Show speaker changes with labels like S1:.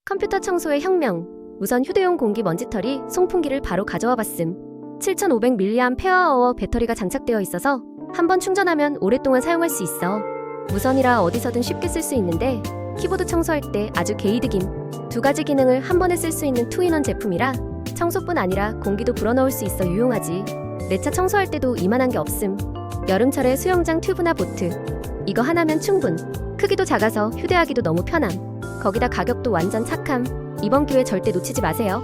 S1: 컴퓨터 청소의 혁명. 우선 휴대용 공기 먼지털이 송풍기를 바로 가져와 봤음. 7500mAh 배터리가 장착되어 있어서 한번 충전하면 오랫동안 사용할 수 있어. 무선이라 어디서든 쉽게 쓸 수 있는데 키보드 청소할 때 아주 개이득임. 두 가지 기능을 한 번에 쓸 수 있는 투인원 제품이라 청소뿐 아니라 공기도 불어넣을 수 있어 유용하지. 내 차 청소할 때도 이만한 게 없음. 여름철에 수영장 튜브나 보트. 이거 하나면 충분. 크기도 작아서 휴대하기도 너무 편함. 거기다 가격도 완전 착함. 이번 기회 절대 놓치지 마세요.